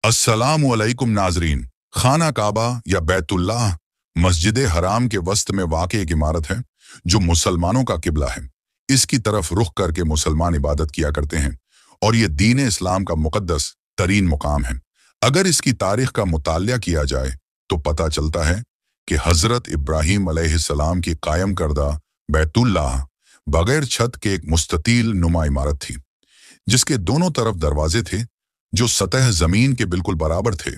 अस्सलामु अलैकुम नाजरीन। खाना काबा या बैतुल्लाह मस्जिद हराम के वस्त में वाक़ एक इमारत है जो मुसलमानों का किबला है। इसकी तरफ रुख करके मुसलमान इबादत किया करते हैं और ये दीन इस्लाम का मुक़द्दस तरीन मुकाम है। अगर इसकी तारीख़ का मुतालिया किया जाए तो पता चलता है कि हज़रत इब्राहीम अलैहिस्सलाम की कायम करदा बैतुल्लाह बगैर छत के एक मुस्ततील नुमा इमारत थी, जिसके दोनों तरफ दरवाजे थे जो सतह जमीन के बिल्कुल बराबर थे,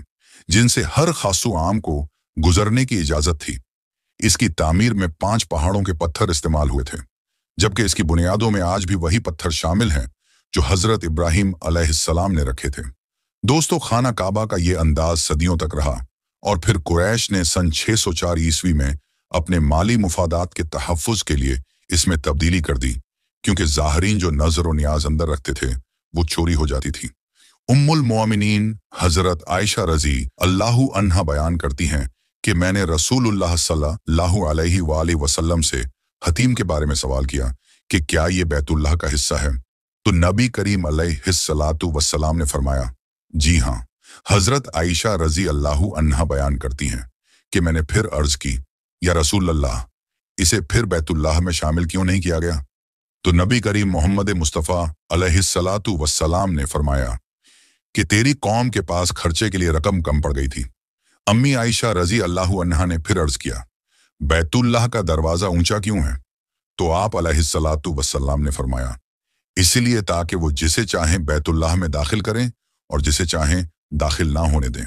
जिनसे हर खासू आम को गुजरने की इजाजत थी। इसकी तामीर में 5 पहाड़ों के पत्थर इस्तेमाल हुए थे, जबकि इसकी बुनियादों में आज भी वही पत्थर शामिल हैं जो हजरत इब्राहीम अलैहिस्सलाम ने रखे थे। दोस्तों, खाना काबा का ये अंदाज सदियों तक रहा और फिर कुरैश ने सन 604 ईस्वी में अपने माली मुफादात के तहफ़्फ़ुज़ के लिए इसमें तब्दीली कर दी, क्योंकि ज़ाहरीन जो नज़र और नियाज अंदर रखते थे वो चोरी हो जाती थी। उम्मुल मोमिनीन हजरत आयशा रजी अल्लाहु अन्हा बयान करती हैं कि मैंने रसूलुल्लाह सल्लल्लाहु अलैहि वसल्लम से हतीम के बारे में सवाल किया कि क्या ये बैतुल्लाह का हिस्सा है, तो नबी करीम अलैहिस्सलातु वस्सलाम ने फरमाया, जी हाँ। हजरत आयशा रजी अल्लाहु अन्हा बयान करती हैं कि मैंने फिर अर्ज की, या रसूल अल्लाह, इसे फिर बैतुल्लाह में शामिल क्यों नहीं किया गया? तो नबी करीम मोहम्मद मुस्तफ़ा अलैहिस्सलातु वस्सलाम ने फरमाया कि तेरी कौम के पास खर्चे के लिए रकम कम पड़ गई थी। अम्मी आयशा रजी अल्लाहु अन्हा ने फिर अर्ज किया, बैतुल्लाह का दरवाज़ा ऊंचा क्यों है? तो आप अलैहिस्सलातु वस्सलाम ने फरमाया, इसलिए ताकि वो जिसे चाहें बैतुल्लाह में दाखिल करें और जिसे चाहें दाखिल ना होने दें।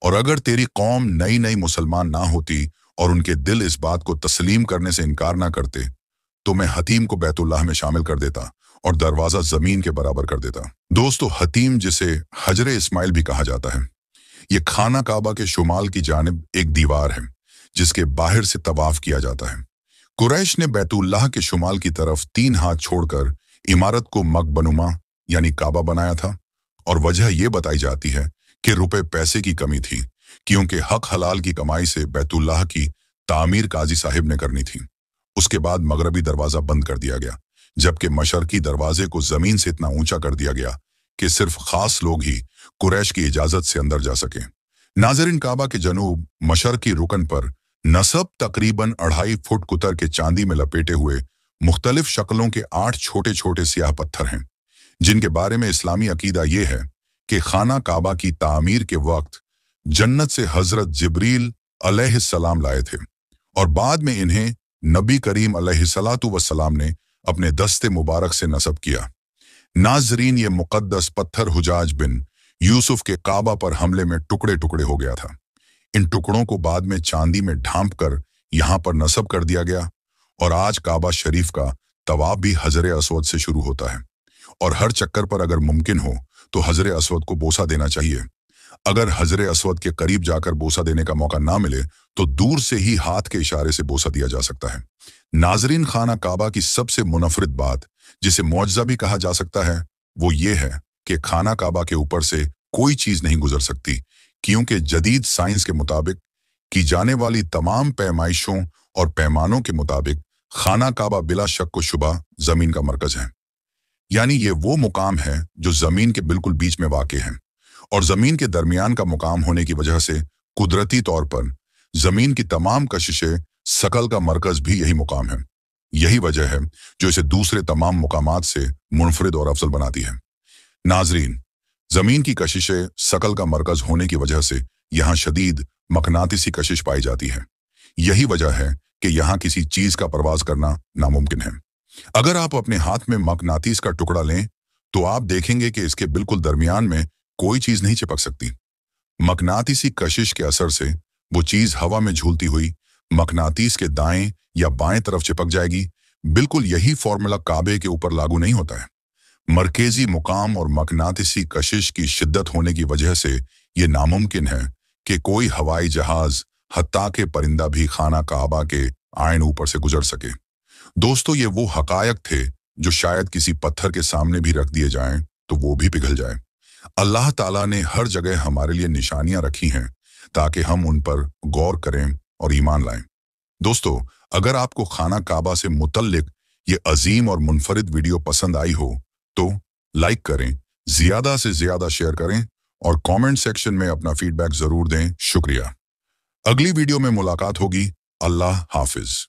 और अगर तेरी कौम नई नई मुसलमान ना होती और उनके दिल इस बात को तस्लीम करने से इनकार ना करते, तो मैं हतीम को बैतुल्लाह में शामिल कर देता और दरवाज़ा ज़मीन के बराबर कर देता। दोस्तों, हतीम जिसे हजरे इस्माइल भी कहा जाता है, ये खाना काबा के शुमाल की जानिब एक दीवार है जिसके बाहर से तवाफ किया जाता है। कुरैश ने बैतुल्लाह के शुमाल की तरफ 3 हाथ छोड़कर इमारत को मकबनुमा यानी काबा बनाया था, और वजह यह बताई जाती है कि रुपए पैसे की कमी थी, क्योंकि हक हलाल की कमाई से बैतुल्लाह की तामीर काजी साहिब ने करनी थी। उसके बाद मगरबी दरवाज़ा बंद कर दिया गया, जबकि मशरकी दरवाजे को जमीन से इतना ऊंचा कर दिया गया कि सिर्फ खास लोग ही कुरैश की इजाजत से अंदर जा सके। नाज़रीन, काबा के जनूब मशरकी रुकन पर नसब तकरीबन 2.5 फुट कुतर के चांदी में लपेटे हुए मुख्तलिफ शक्लों के 8 छोटे छोटे स्याह पत्थर हैं, जिनके बारे में इस्लामी अकीदा ये है कि खाना काबा की तामीर के वक्त जन्नत से हजरत जिब्रील अलैहिस्सलाम लाए थे और बाद में इन्हें नबी करीम अलैहिस्सलातु वस्सलाम ने अपने दस्ते मुबारक से नसब किया। नाजरीन, ये मुक़द्दस पत्थर हुजाज बिन यूसुफ के काबा पर हमले में टुकड़े टुकड़े हो गया था। इन टुकड़ों को बाद में चांदी में ढांप कर यहाँ पर नसब कर दिया गया और आज काबा शरीफ का तवाफ भी हजरे अस्वद से शुरू होता है और हर चक्कर पर अगर मुमकिन हो तो हजरे अस्वद को बोसा देना चाहिए। अगर हजरे अस्वद के करीब जाकर बोसा देने का मौका ना मिले तो दूर से ही हाथ के इशारे से बोसा दिया जा सकता है। नाजरीन, खाना काबा की सबसे मुनफरिद बात, जिसे मौजज़ा भी कहा जा सकता है, वो ये है कि खाना काबा के ऊपर से कोई चीज़ नहीं गुजर सकती, क्योंकि जदीद साइंस के मुताबिक की जाने वाली तमाम पैमाइशों और पैमानों के मुताबिक खाना काबा बिला शक व शुबा ज़मीन का मरकज़ है। यानी ये वो मुकाम है जो ज़मीन के बिल्कुल बीच में वाक़ है और ज़मीन के दरमियान का मुकाम होने की वजह से कुदरती तौर पर ज़मीन की तमाम कशिशें शकल का मरकज़ भी यही मुकाम है। यही वजह है जो इसे दूसरे तमाम मुकामात से मुनफरिद और अफजल बनाती है। नाजरीन, ज़मीन की कशिशें शकल का मरकज़ होने की वजह से यहाँ शदीद मकनातीसी कशिश पाई जाती है। यही वजह है कि यहाँ किसी चीज़ का परवाज़ करना नामुमकिन है। अगर आप अपने हाथ में मकनातीस का टुकड़ा लें तो आप देखेंगे कि इसके बिल्कुल दरमियान में कोई चीज़ नहीं चिपक सकती। मकनातीसी कशिश के असर से वो चीज़ हवा में झूलती हुई मकनातीस के दाएं या बाएं तरफ चिपक जाएगी। बिल्कुल यही फॉर्मूला काबे के ऊपर लागू नहीं होता है। मरकेजी मुकाम और मकनातीसी कशिश की शिद्दत होने की वजह से ये नामुमकिन है कि कोई हवाई जहाज हत्ता के परिंदा भी खाना काबा के आयन ऊपर से गुजर सके। दोस्तों, ये वो हकायक थे जो शायद किसी पत्थर के सामने भी रख दिए जाएं तो वो भी पिघल जाए। अल्लाह ताला ने हर जगह हमारे लिए निशानियां रखी हैं ताकि हम उन पर गौर करें और ईमान लाएं। दोस्तों, अगर आपको खाना काबा से मुतल्लिक ये अजीम और मुनफरिद वीडियो पसंद आई हो तो लाइक करें, ज़्यादा से ज़्यादा शेयर करें और कमेंट सेक्शन में अपना फीडबैक जरूर दें। शुक्रिया। अगली वीडियो में मुलाकात होगी। अल्लाह हाफिज।